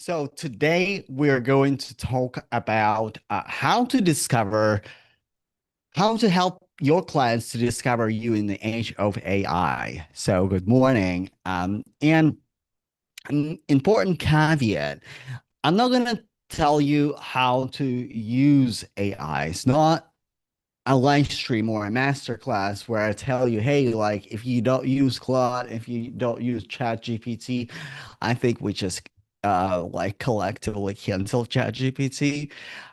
So today we're going to talk about how to help your clients to discover you in the age of AI. So good morning. And an important caveat, I'm not going to tell you how to use AI. It's not a live stream or a masterclass where I tell you, hey, like if you don't use Claude, if you don't use Chat GPT, I think we just like collectively cancel Chat GPT.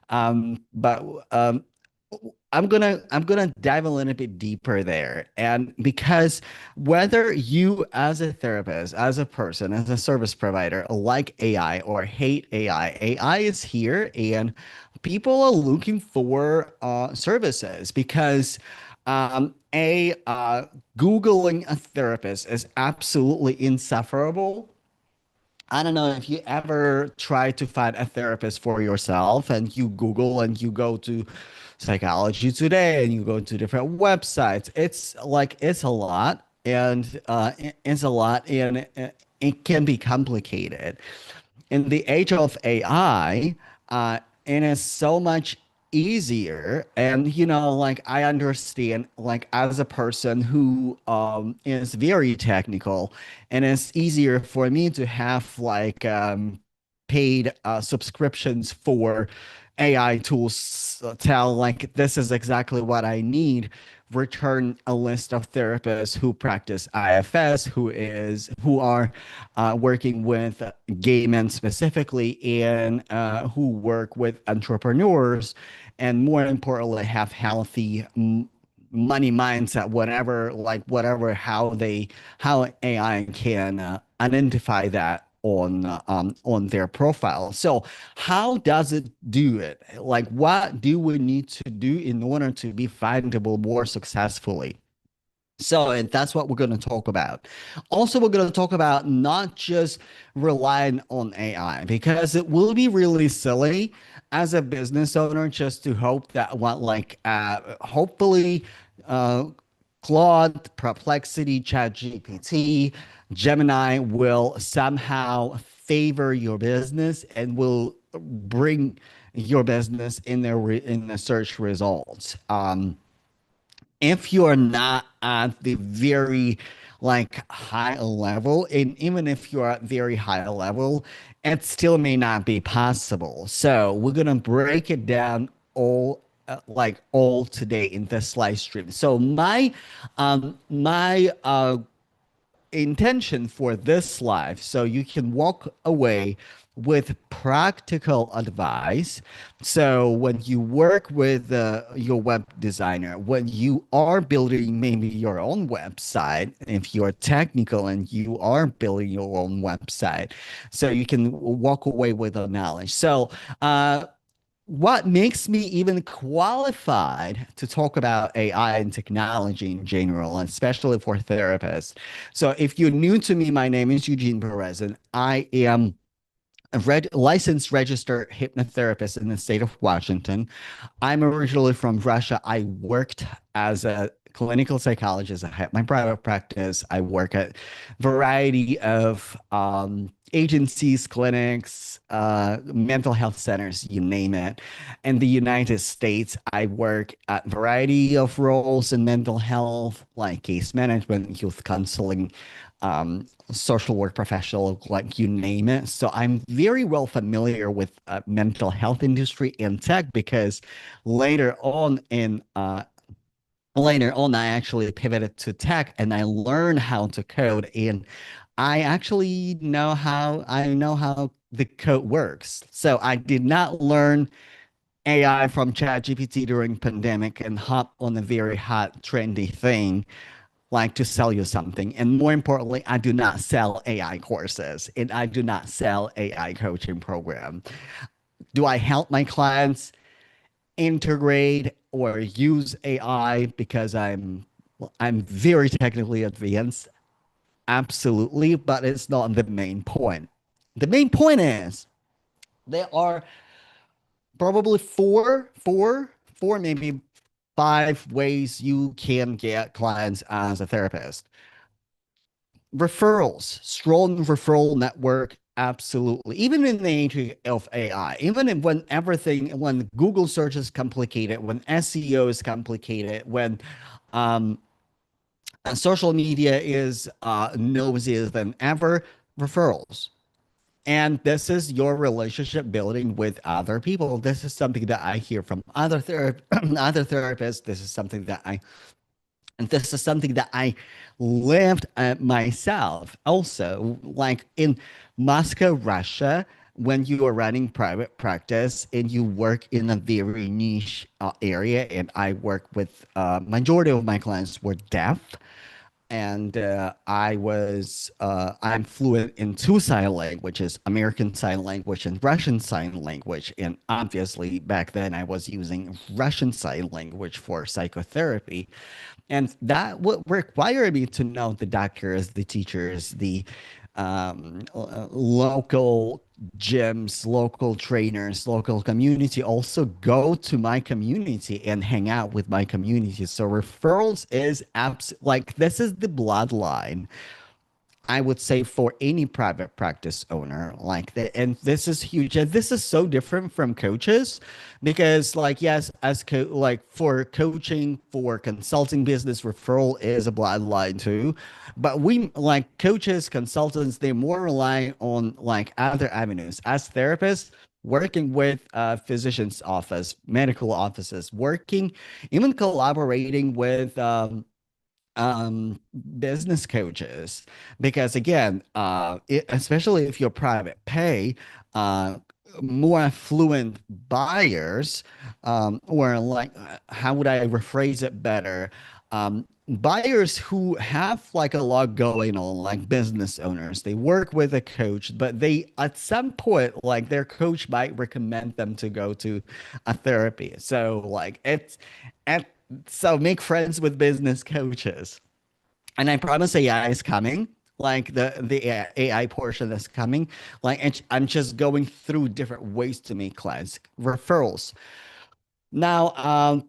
But I'm gonna dive a little bit deeper there. And because whether you as a therapist, as a person, as a service provider, like AI or hate AI, AI is here and people are looking for services because Googling a therapist is absolutely insufferable. I don't know if you ever try to find a therapist for yourself and you Google and you go to Psychology Today and you go to different websites. It's a lot and it's a lot and it can be complicated in the age of AI, it is so much easier. And, like I understand, like as a person who is very technical, and it's easier for me to have like paid subscriptions for AI tools, tell like this is exactly what I need, return a list of therapists who practice IFS, who are working with gay men specifically, and who work with entrepreneurs, and more importantly, have healthy money mindset, whatever how AI can identify that on their profile. So how does it do it? Like what do we need to do in order to be findable more successfully? So, and that's what we're going to talk about. Also, we're going to talk about not just relying on AI because it will be really silly as a business owner just to hope that hopefully, uh, Claude, Perplexity, ChatGPT, Gemini will somehow favor your business and will bring your business in the search results. If you're not at the very high level, and even if you're at very high level, it still may not be possible. So we're gonna break it down all today in this live stream. So my intention for this live so you can walk away with practical advice. So when you work with your web designer, when you are building maybe your own website, if you're technical and you are building your own website, so you can walk away with the knowledge. So what makes me even qualified to talk about AI and technology in general, especially for therapists. So, if you're new to me, my name is Eugene Perez, and I am a licensed registered hypnotherapist in the state of Washington. I'm originally from Russia. I worked as a clinical psychologist. I had my private practice. I work at variety of agencies, clinics, mental health centers, you name it. In the United States, I work at variety of roles in mental health, like case management, youth counseling, social work professional, like you name it. So I'm very well familiar with mental health industry and tech because later on in later on I actually pivoted to tech and I learned how to code and I know how the code works. So I did not learn AI from ChatGPT during pandemic and hop on a very hot trendy thing like to sell you something. And more importantly, I do not sell AI courses and I do not sell AI coaching program. Do I help my clients integrate or use AI because I'm very technically advanced? Absolutely, but it's not the main point. The main point is there are probably four, maybe five ways you can get clients as a therapist. Referrals, strong referral network Absolutely. Even in the age of AI, even when everything, when Google search is complicated, when SEO is complicated, when um, social media is nosier than ever, referrals. And this is your relationship building with other people. This is something that I hear from other therapists. This is something that and this is something that I lived myself also. Like in Moscow, Russia, when you are running private practice and you work in a very niche area, and I work with majority of my clients were deaf, and I'm fluent in two sign languages, American Sign Language and Russian Sign Language. And obviously back then I was using Russian Sign Language for psychotherapy, and that would require me to know the doctors, the teachers, the local gyms, local trainers, local community, also go to my community and hang out with my community. So referrals is like this is the bloodline, I would say, for any private practice owner like that. And this is huge. And this is so different from coaches because, like, yes, like for coaching, for consulting business, referral is a bloodline too. But we, like coaches, consultants, they more rely on like other avenues. As therapists, working with physicians' office, medical offices, working, even collaborating with um business coaches, because again especially if you're private pay, uh more affluent buyers, or like how would I rephrase it better, buyers who have like a lot going on, like business owners, they work with a coach, but they at some point like their coach might recommend them to go to a therapy. So like and so make friends with business coaches. And I promise AI is coming. Like the AI portion is coming. Like I'm just going through different ways to make clients referrals. Now,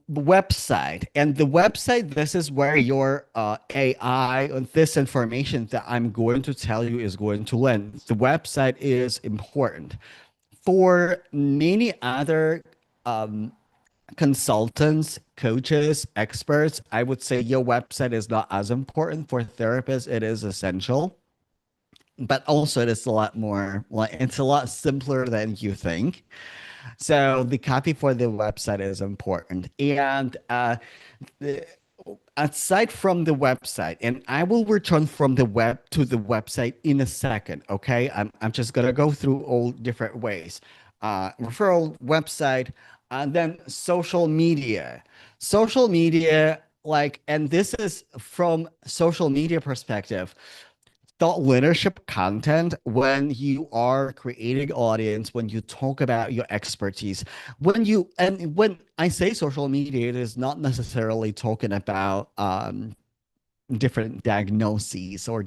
website, and the website. This is where your AI and this information that I'm going to tell you is going to land. The website is important for many other consultants, coaches, experts. I would say your website is not as important. For therapists. It is essential, but also it is a lot more like it's a lot simpler than you think. So the copy for the website is important. And the, aside from the website, and I will return from the web to the website in a second, okay? I'm just gonna go through all different ways. Referral, website, and then social media. Social media, like, and this is from social media perspective, thought leadership content. When you are creating audience, when you talk about your expertise, when I say social media, it is not necessarily talking about different diagnoses or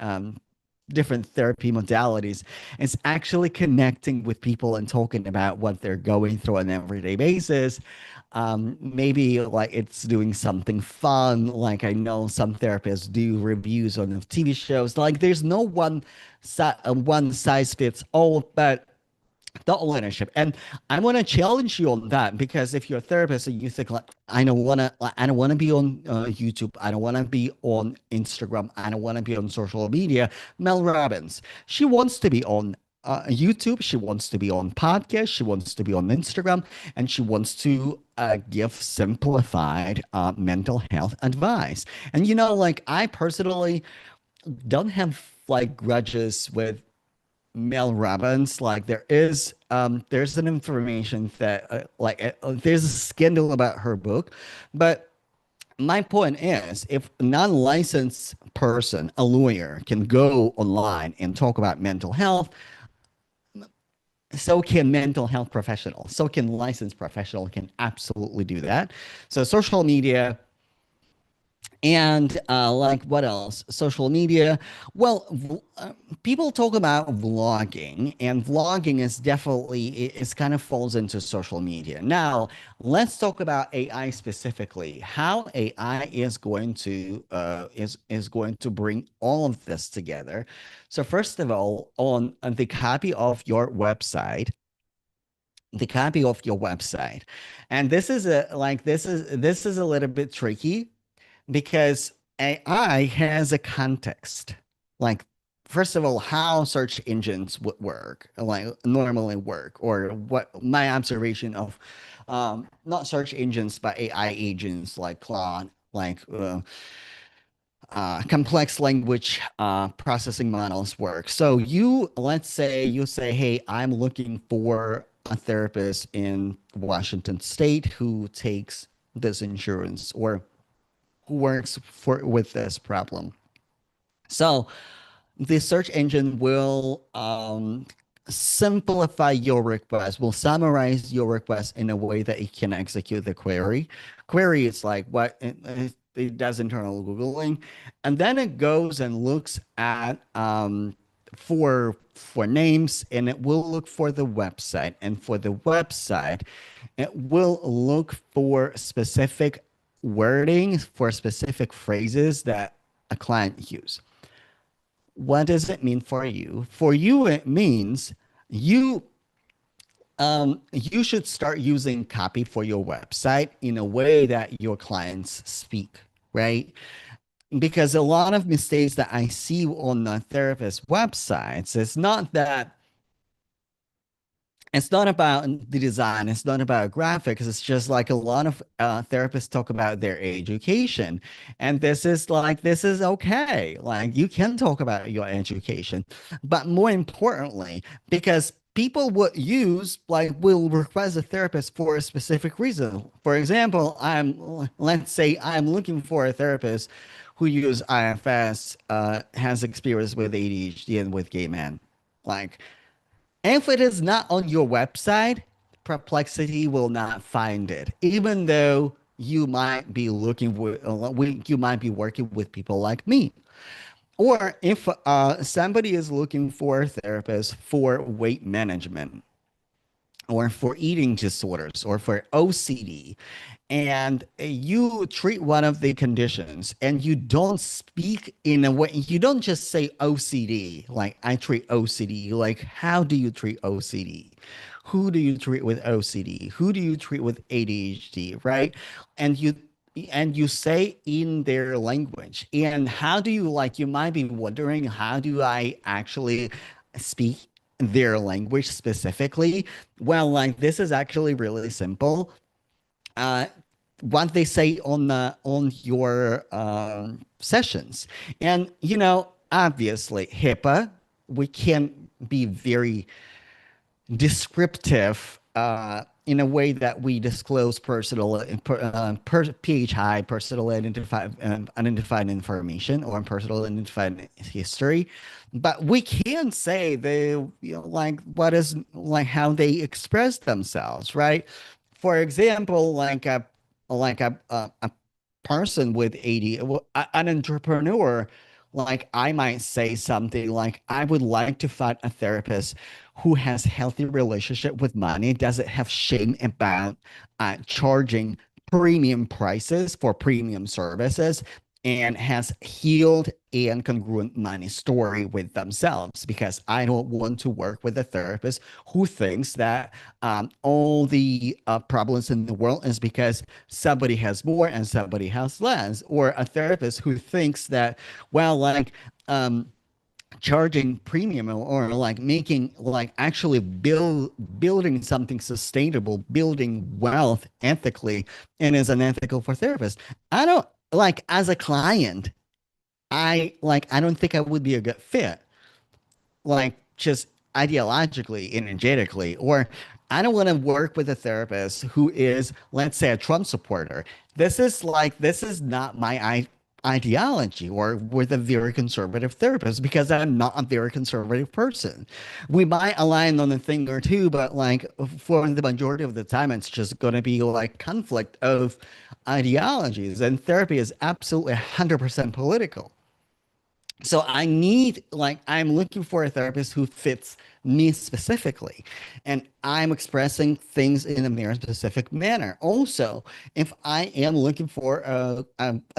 um, different therapy modalities. It's actually connecting with people and talking about what they're going through on an everyday basis. Maybe like it's doing something fun. Like I know some therapists do reviews on TV shows. Like there's no one size fits all, but thought leadership. And I want to challenge you on that, because if you're a therapist and you think like, I don't want to be on YouTube, I don't want to be on Instagram, I don't want to be on social media. Mel Robbins, she wants to be on YouTube, she wants to be on podcast, she wants to be on Instagram, and she wants to give simplified mental health advice. And like I personally don't have like grudges with Mel Robbins. Like there's an information that there's a scandal about her book, but my point is, if a non-licensed person, a lawyer, can go online and talk about mental health, so can mental health professionals. So can licensed professional can absolutely do that. So social media, And like what else? Social media. Well, people talk about vlogging, and vlogging is definitely it's kind of falls into social media. Now, let's talk about AI specifically. How AI is going to is going to bring all of this together. So first of all, on the copy of your website, and this is a like this is a little bit tricky because AI has a context. Like, first of all, how search engines would work, like normally work, or what my observation of not search engines, but AI agents like Claude, like complex language processing models work. So let's say you say, hey, I'm looking for a therapist in Washington State who takes this insurance or who works for with this problem. So the search engine will simplify your request, will summarize your request in a way that it can execute the query. Query is like what it does internal Googling, and then it goes and looks at for names, and it will look for the website, and for the website, it will look for specific wording for specific phrases that a client use. What does it mean for you? For you, it means you you should start using copy for your website in a way that your clients speak, right? Because a lot of mistakes that I see on the therapist websites, it's not about the design, it's not about graphics. It's just like a lot of therapists talk about their education, and this is okay, like you can talk about your education, but more importantly, because people would use like will request a therapist for a specific reason. For example, let's say I'm looking for a therapist who use IFS, has experience with ADHD and with gay men, like, if it is not on your website, Perplexity will not find it, even though you might be you might be working with people like me. Or if somebody is looking for a therapist for weight management, or for eating disorders, or for OCD, and you treat one of the conditions and you don't speak in a way, you don't just say OCD, like I treat OCD, like how do you treat OCD? Who do you treat with OCD? Who do you treat with ADHD, right? And you say in their language. And how do you like you might be wondering, how do I actually speak their language specifically? Well, like this is actually really simple. uh, what they say on your sessions, and obviously HIPAA, we can be very descriptive in a way that we disclose PHI, personal identified information, or personal identified history, but we can say like what is like how they express themselves, right? For example, a person with AD, an entrepreneur, like I might say something like, I would like to find a therapist who has healthy relationship with money, doesn't have shame about charging premium prices for premium services, and has healed and congruent money story with themselves, because I don't want to work with a therapist who thinks that all the problems in the world is because somebody has more and somebody has less, or a therapist who thinks that, well, like, charging premium, or like making like actually building something sustainable, building wealth ethically, and is unethical for therapists. I don't like, as a client, I don't think I would be a good fit, like just ideologically, energetically, or I don't want to work with a therapist who is, let's say, a Trump supporter. This is not my ideology or with a very conservative therapist because I'm not a very conservative person. We might align on a thing or two, but like for the majority of the time, it's just going to be like conflict of ideologies. And therapy is absolutely 100% political. So I'm looking for a therapist who fits me specifically. And I'm expressing things in a very specific manner. Also, if I am looking for a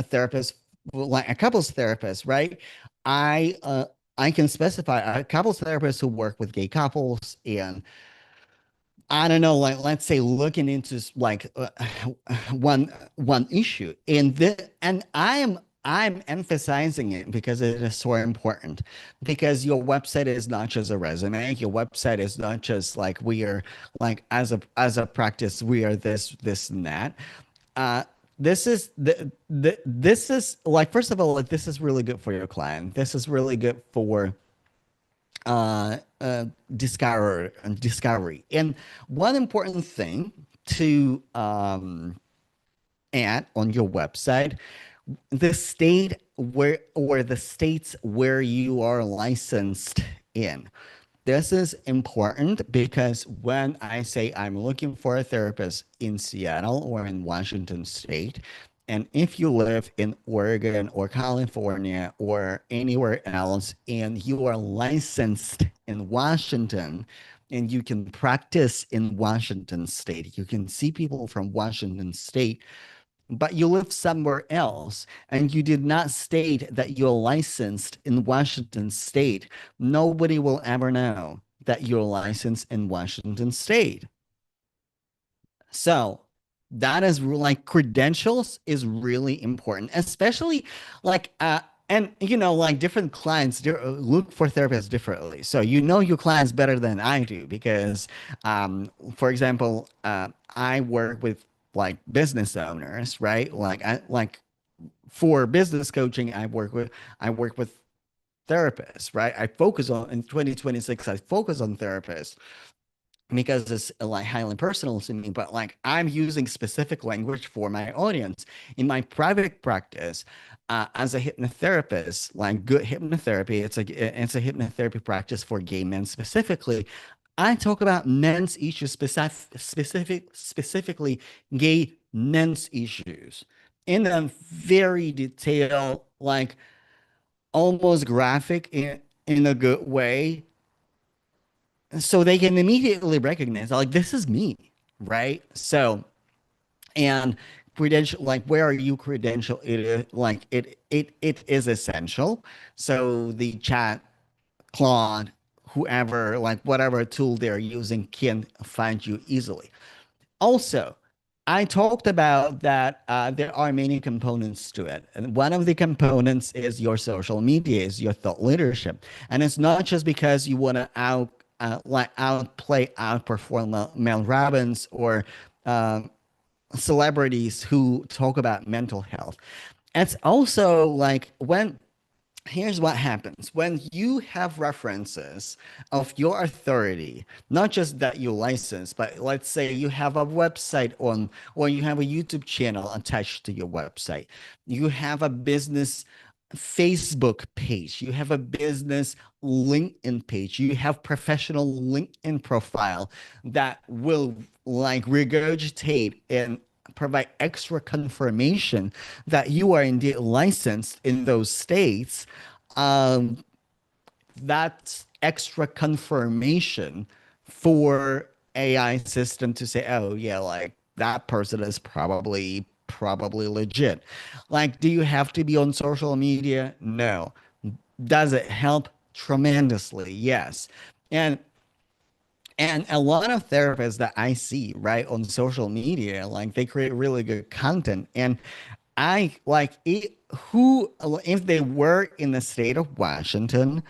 therapist, like a couples therapist, right? I, uh, I can specify a couples therapist who work with gay couples and I don't know, like let's say looking into one issue, and I'm emphasizing it because it is so important. Because your website is not just a resume. Your website is not just like we are like as a practice we are this and that. Uh, this is like first of all like this is really good for your client. This is really good for uh, uh, discovery. And one important thing to add on your website, the state where or the states where you are licensed in. This is important because when I say I'm looking for a therapist in Seattle or in Washington State, and if you live in Oregon or California or anywhere else and you are licensed in Washington and you can practice in Washington State, you can see people from Washington State, but you live somewhere else and you did not state that you're licensed in Washington State, nobody will ever know that you're licensed in Washington State. So that is like credentials is really important, especially like and like different clients look for therapists differently. So you know your clients better than I do because for example, I work with like business owners, right? For business coaching, I work with therapists, right? I focus on in 2026, I focus on therapists because it's like highly personal to me, but like I'm using specific language for my audience in my private practice as a hypnotherapist. Like good hypnotherapy, it's a hypnotherapy practice for gay men specifically. I talk about men's issues, specifically gay men's issues in a very detailed, like almost graphic in a good way so they can immediately recognize like this is me, right? So and credential like where are you credential it is like it is essential so the chat Claude whoever like whatever tool they're using can find you easily. Also, I talked about that there are many components to it. And one of the components is your social media, is your thought leadership. And it's not just because you want to outperform Mel Robbins or um, celebrities who talk about mental health. It's also like when here's what happens when you have references of your authority, not just that you license, but let's say you have a website on, or you have a YouTube channel attached to your website. You have a business Facebook page, you have a business LinkedIn page, you have professional LinkedIn profile that will like regurgitate and provide extra confirmation that you are indeed licensed in those states. um, that's extra confirmation for AI system to say, oh yeah, like that person is probably legit. Like, do you have to be on social media? No. Does it help? Tremendously, yes. And a lot of therapists that I see right on social media, like they create really good content. And I like it, who if they were in the state of Washington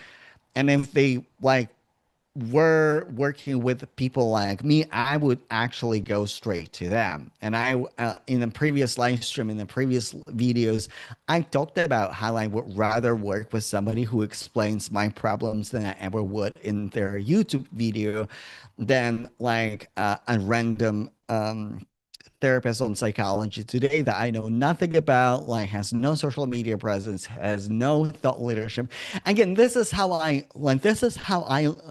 and if they like were working with people like me, I would actually go straight to them. And in the previous live stream, in the previous videos, I talked about how I would rather work with somebody who explains my problems than I ever would in their YouTube video than like a random therapist on psychology today that I know nothing about, like has no social media presence, has no thought leadership. Again, this is how I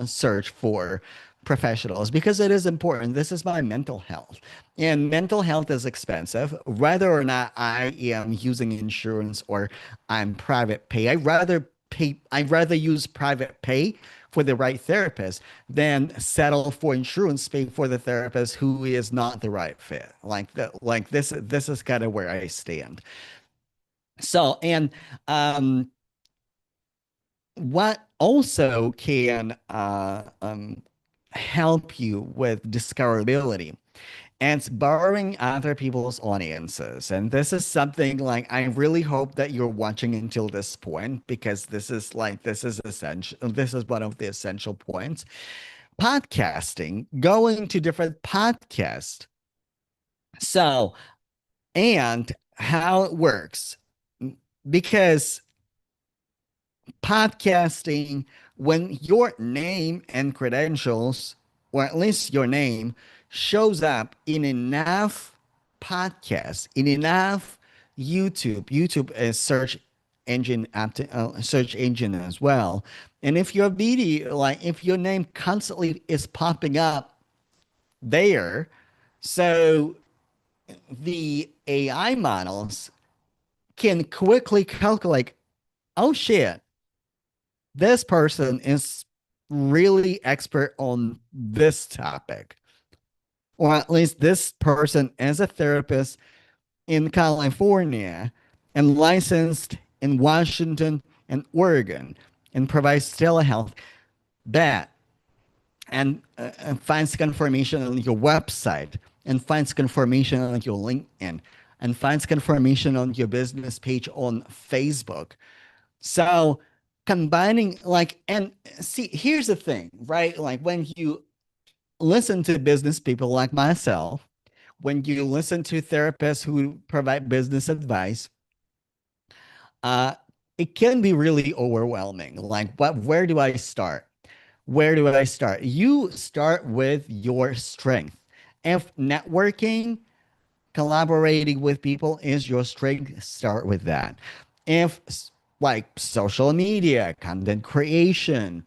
search for professionals because it is important. This is my mental health. And mental health is expensive, whether or not I am using insurance or I'm private pay. I'd rather use private pay for the right therapist than settle for insurance pay for the therapist who is not the right fit. This is kind of where I stand. So, and what also can help you with discoverability, and it's borrowing other people's audiences. And this is something like I really hope that you're watching until this point because this is essential. This is one of the essential points. Podcasting, going to different podcasts. So, and how it works. Because podcasting, when your name and credentials, or at least your name, shows up in enough podcasts, in enough YouTube is search engine as well. And if your video, like if your name constantly is popping up there, so the AI models can quickly calculate, oh shit, this person is really expert on this topic, or at least this person is a therapist in California and licensed in Washington and Oregon and provides telehealth. That and finds confirmation on your website and finds confirmation on your LinkedIn and finds confirmation on your business page on Facebook. So combining like and see, here's the thing, right? Like when you listen to business people like myself, when you listen to therapists who provide business advice, uh, it can be really overwhelming. Like, where do I start? Where do I start? You start with your strength. If networking, collaborating with people is your strength, start with that. If like social media, content creation,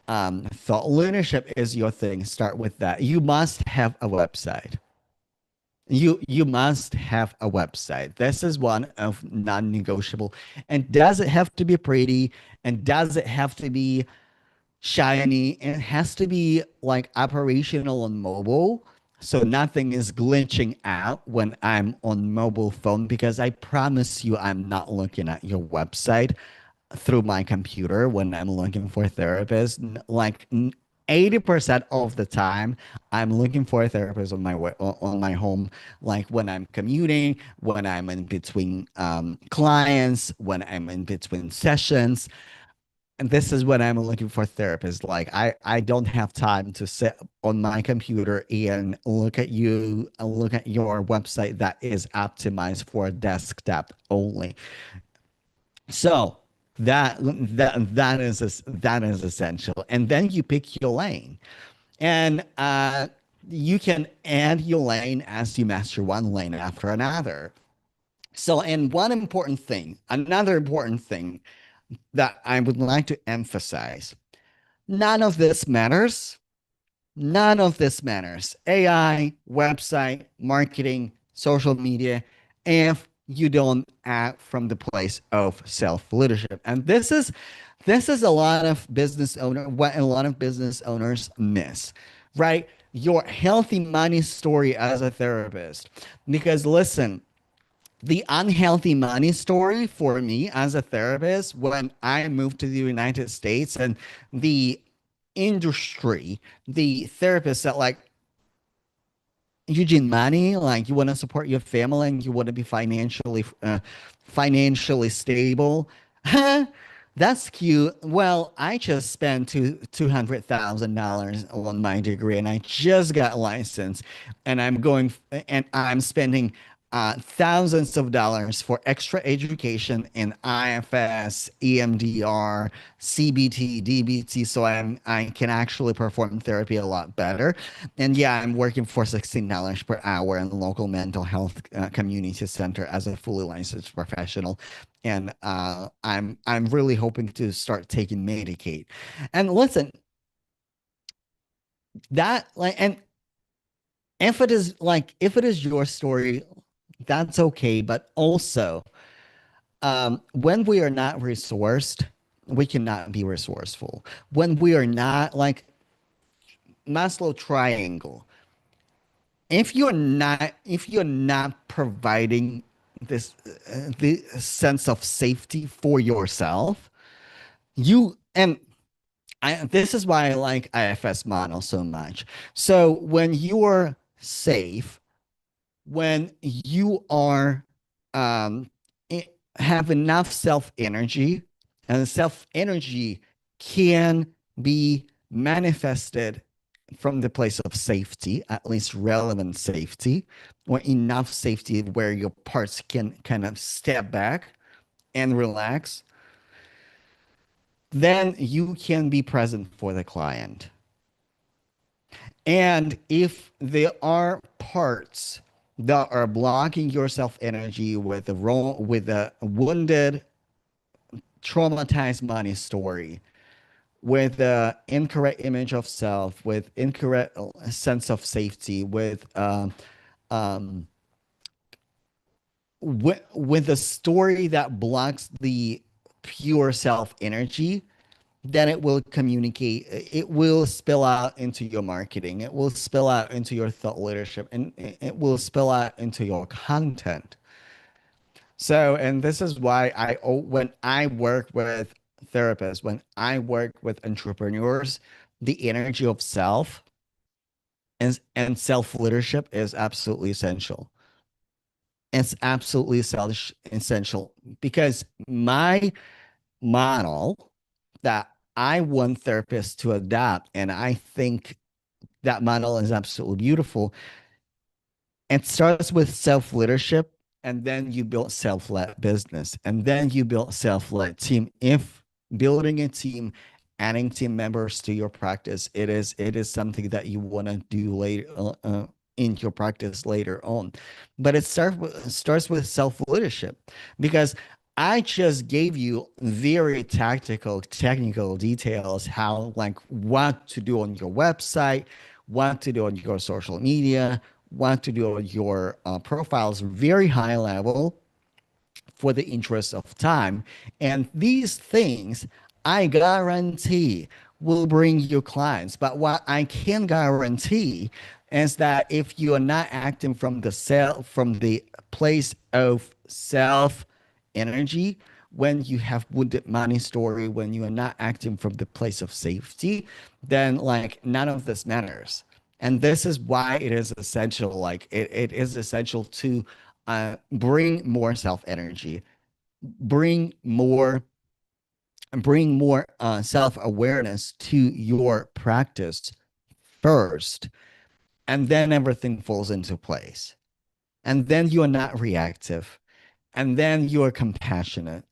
thought leadership is your thing, start with that. You must have a website. You must have a website. This is one of non-negotiable. And does it have to be pretty? And does it have to be shiny? And it has to be like operational on mobile. So nothing is glitching out when I'm on mobile phone because I promise you I'm not looking at your website through my computer when I'm looking for a therapist. 80% of the time, I'm looking for a therapist on on my home, like when I'm commuting, when I'm in between clients, when I'm in between sessions. And this is when I'm looking for therapists. Like I don't have time to sit on my computer and look at your website that is optimized for desktop only. So that is essential. And then you pick your lane, and you can add your lane as you master one lane after another. So, and another important thing that I would like to emphasize: none of this matters. None of this matters. AI, website, marketing, social media, if you don't act from the place of self-leadership. And this is a lot of what a lot of business owners miss, right? Your healthy money story as a therapist. Because listen, the unhealthy money story for me as a therapist when I moved to the United States and the industry, the therapists that like Eugene money, like you want to support your family and you want to be financially stable. Huh? That's cute. Well, I just spent $200,000 on my degree, and I just got licensed, and I'm spending thousands of dollars for extra education in IFS, EMDR, CBT, DBT, so I can actually perform therapy a lot better. And yeah, I'm working for $16 per hour in the local mental health community center as a fully licensed professional. And I'm really hoping to start taking Medicaid. And listen, that like and if it is your story, that's okay. But also, when we are not resourced, we cannot be resourceful. When we are not like Maslow triangle, if you're not providing this the sense of safety for yourself, you and this is why I like IFS model so much. So when you're safe, when you are um, have enough self energy, and self energy can be manifested from the place of safety, at least relevant safety, or enough safety where your parts can kind of step back and relax, then you can be present for the client. And if there are parts that are blocking your self energy with with a wounded, traumatized money story, with the incorrect image of self, with incorrect sense of safety, um, with a story that blocks the pure self energy, then it will communicate, it will spill out into your marketing, it will spill out into your thought leadership, and it will spill out into your content. So, and this is why when I work with therapists, when I work with entrepreneurs, the energy of self and self leadership is absolutely essential. It's absolutely essential because my model that I want therapists to adopt, and I think that model is absolutely beautiful. It starts with self leadership, and then you build self led business, and then you build self led team. If building a team, adding team members to your practice, it is something that you want to do later in your practice later on. But starts with self leadership because I just gave you very tactical, technical details how like what to do on your website, what to do on your social media, what to do on your profiles, very high level for the interest of time. And these things, I guarantee, will bring you clients. But what I can guarantee is that if you are not acting from the place of self energy, when you have wounded money story, when you are not acting from the place of safety, then like none of this matters. And this is why it is essential. It is essential to bring more self energy, bring more bring more self awareness to your practice first, and then everything falls into place. And then you are not reactive, and then you are compassionate,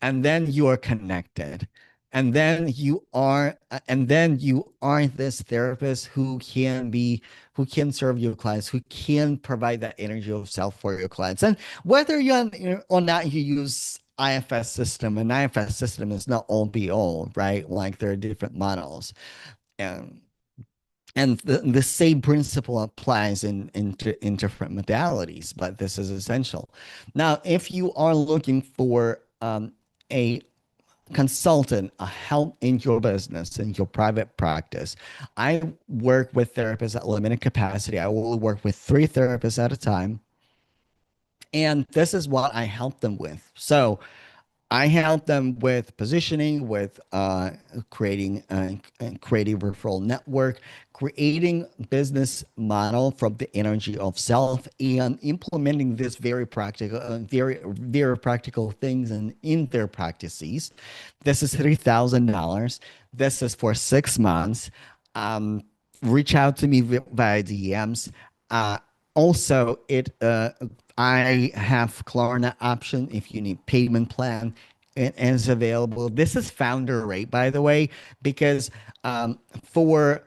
and then you are connected, and then you are this therapist who can serve your clients, who can provide that energy of self for your clients. And whether or not you use IFS system, an IFS system is not all be all, right? Like there are different models, and the same principle applies in different modalities, but this is essential. Now, if you are looking for a consultant, a help in your business, in your private practice, I work with therapists at limited capacity. I will work with 3 therapists at a time. And this is what I help them with. So I help them with positioning, with creating a creative referral network, creating business model from the energy of self, and implementing this very practical things in their practices. This is $3,000. This is for 6 months. Um, Reach out to me via DMs. Also, I have Klarna option if you need payment plan. It is available. This is founder rate, by the way, because um, for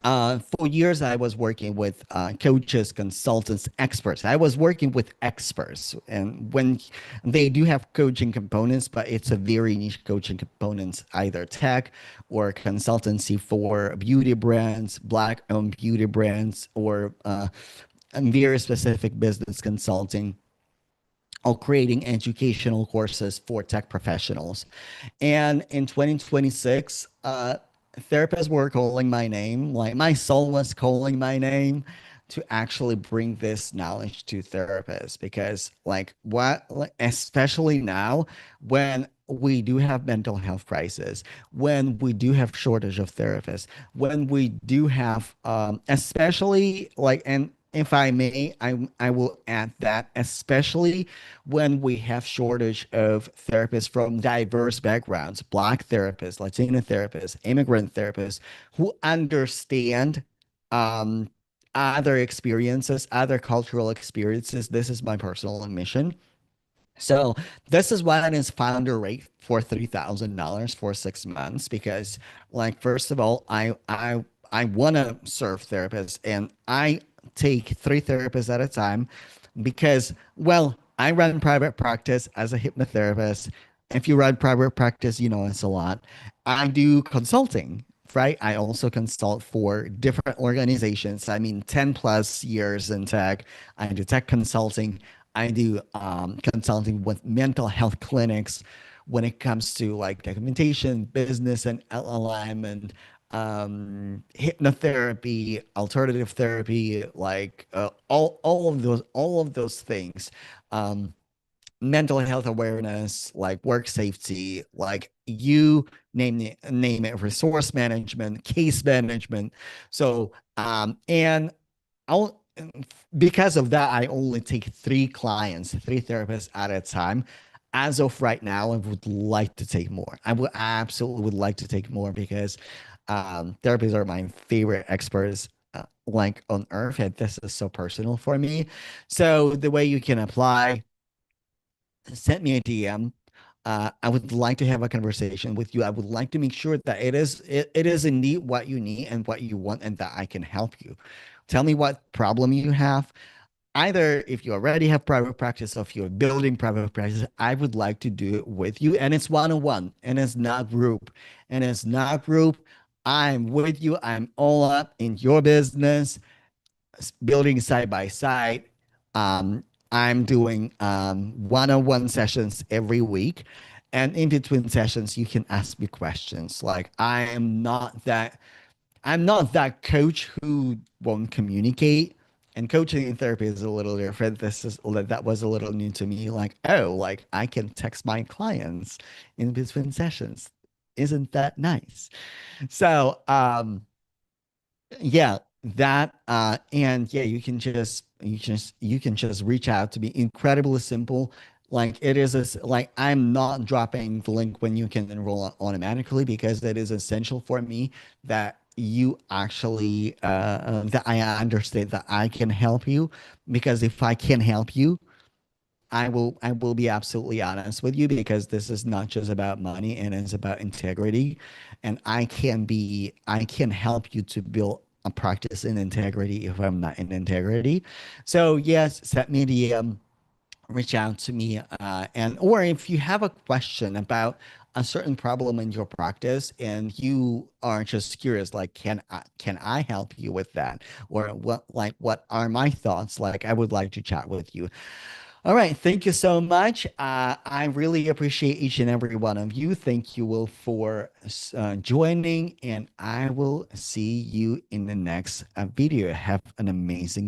for years, I was working with coaches, consultants, experts. I was working with experts, and when they do have coaching components, but it's a very niche coaching components, either tech or consultancy for beauty brands, black-owned beauty brands, or and very specific business consulting or creating educational courses for tech professionals. And in 2026, therapists were calling my name, like my soul was calling my name to actually bring this knowledge to therapists because like, especially now when we do have mental health crisis, when we do have shortage of therapists, when we do have especially like, and if I may, I will add that, especially when we have shortage of therapists from diverse backgrounds, Black therapists, Latino therapists, immigrant therapists, who understand um, other experiences, other cultural experiences. This is my personal mission. So this is why it is founder rate for $3,000 for 6 months because, like, first of all, I want to serve therapists and I take three therapists at a time because, well, I run private practice as a hypnotherapist. If you run private practice, you know it's a lot. I do consulting, right? I also consult for different organizations. I mean, 10 plus years in tech. I do tech consulting. I do consulting with mental health clinics when it comes to like documentation, business, and LLM, and hypnotherapy, alternative therapy, like all of those things. Um, Mental health awareness, like work safety, like you name it, resource management, case management. So and I'll because of that, I only take three clients, three therapists at a time. As of right now, I would like to take more. I would absolutely would like to take more because therapists are my favorite experts like on earth, and this is so personal for me. So the way you can apply, send me a DM. I would like to have a conversation with you. I would like to make sure that it is indeed what you need and what you want, and that I can help you. Tell me what problem you have. Either if you already have private practice or if you're building private practice, I would like to do it with you. And it's one on one, and it's not group, and it's not group. I'm with you. I'm all up in your business, building side by side. Um, I'm doing one-on-one sessions every week. And in between sessions, you can ask me questions. Like I'm not that coach who won't communicate. And coaching in therapy is a little different. That was a little new to me. Like, oh, like I can text my clients in between sessions. Isn't that nice? So, yeah, that and yeah, you can just reach out to me. Incredibly simple. Like it is like I'm not dropping the link when you can enroll automatically because that is essential for me that you actually that I understand that I can help you, because if I can help you, I will be absolutely honest with you, because this is not just about money, and it's about integrity. And I can help you to build a practice in integrity if I'm not in integrity. So yes, send me the reach out to me, and or if you have a question about a certain problem in your practice and you are just curious, like can I help you with that, or what are my thoughts, like I would like to chat with you. All right. Thank you so much. I really appreciate each and every one of you. Thank you, Will, for joining, and I will see you in the next video. Have an amazing